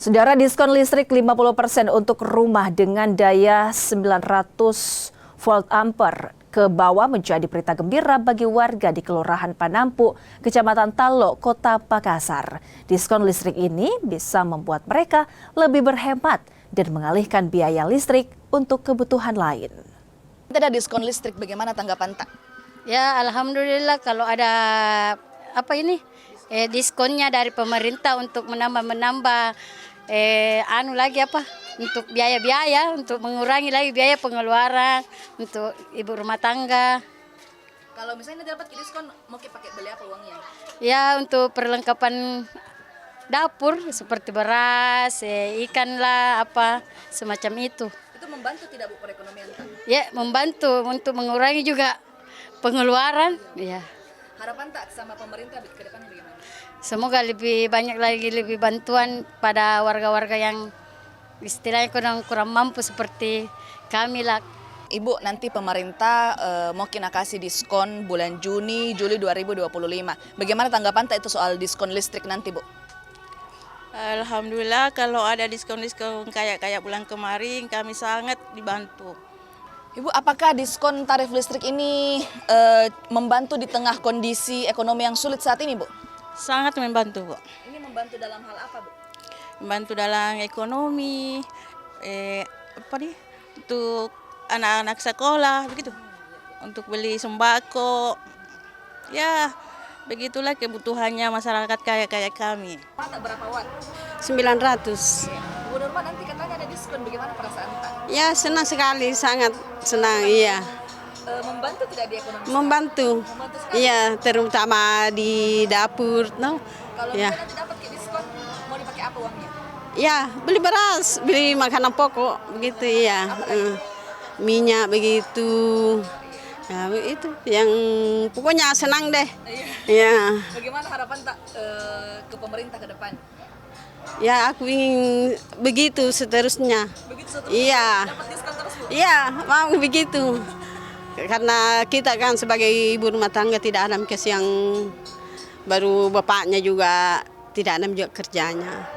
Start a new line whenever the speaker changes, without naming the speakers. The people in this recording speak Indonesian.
Saudara, diskon listrik 50% untuk rumah dengan daya 900 volt ampere ke bawah menjadi berita gembira bagi warga di Kelurahan Panampu, Kecamatan Talo, Kota Makassar. Diskon listrik ini bisa membuat mereka lebih berhemat dan mengalihkan biaya listrik untuk kebutuhan lain.
Ada diskon listrik, bagaimana tanggapan Tak?
Ya, alhamdulillah kalau ada diskonnya dari pemerintah untuk menambah untuk biaya-biaya, untuk mengurangi lagi biaya pengeluaran untuk ibu rumah tangga.
Kalau misalnya dapat diskon, mau pakai beli apa uangnya?
Ya, untuk perlengkapan dapur seperti beras, ikan lah, apa semacam itu.
Itu membantu tidak Bu perekonomian Tak?
Ya, membantu untuk mengurangi juga pengeluaran. Ya.
Harapan Tak sama pemerintah ke depan bagaimana?
Semoga lebih banyak lagi bantuan pada warga-warga yang istilahnya kurang mampu seperti kami lah.
Ibu, nanti pemerintah mau kasih diskon bulan Juni, Juli 2025. Bagaimana tanggapan Tak itu soal diskon listrik nanti, Bu?
Alhamdulillah kalau ada diskon-diskon kayak bulan kemarin kami sangat dibantu.
Ibu, apakah diskon tarif listrik ini membantu di tengah kondisi ekonomi yang sulit saat ini, Bu?
Sangat membantu, Bu.
Ini membantu dalam hal apa, Bu?
Membantu dalam ekonomi, untuk anak-anak sekolah, begitu. Untuk beli sembako, ya begitulah kebutuhannya masyarakat kayak kami.
Tak berapa watt?
900.
Bu Nurma, nanti katanya ada diskon, bagaimana perasaan Tak?
Ya, senang sekali, sangat senang, iya.
Membantu tidak di ekonomi?
Membantu.
Membantu sekali.
Iya, terutama di dapur, no.
Kalau
Ya.
nanti dapat diskon, mau dipakai apa uangnya?
Ya, beli beras, beli makanan pokok, begitu ya. Minyak begitu. Ya, itu yang pokoknya senang deh. Ya.
Bagaimana harapan Tak ke pemerintah ke depan?
Ya, aku ingin begitu seterusnya.
Begitu seterusnya?
Iya.
Dapat diskon terus, Bu?
Iya, mau begitu. Karena kita kan sebagai ibu rumah tangga tidak ada kes yang baru bapaknya juga tidak ada juga kerjanya.